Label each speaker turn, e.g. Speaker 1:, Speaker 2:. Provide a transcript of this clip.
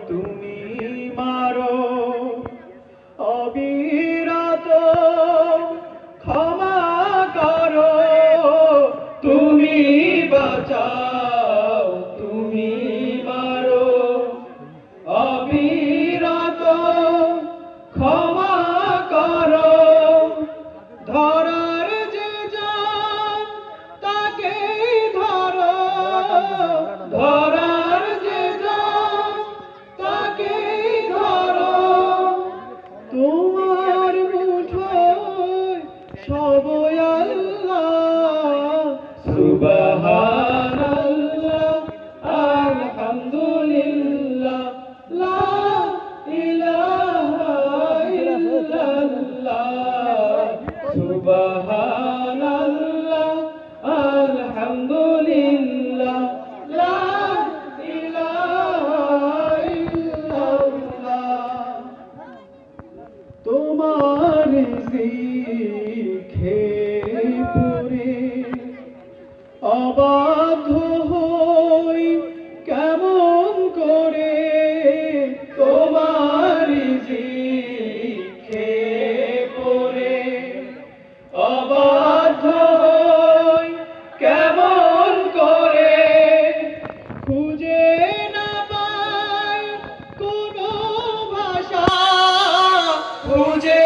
Speaker 1: তুমি মারো অবিরত ক্ষমা করো তুমি বাঁচাও তুমি মারো অবিরত ক্ষমা করো ধরার যে যান তাকে ধরো ধরার যে যান তাকে ধরো তোমার মুঠোয় সবই আল্লাহ সুবহানাল্লাহ আলহামদুলিল্লাহ লা ইলাহা ইল্লাল্লাহ সুবহানাল্লাহ আলহামদুলিল্লাহ লা ইলাহা ইল্লাল্লাহ তোমার জিখে পুরে অবাধ্য হই কেমন করে তোমার জিখে পুরে অবাধ্য হই কেমন করে খুঁজে না পাই কোনো ভাষা খুঁজে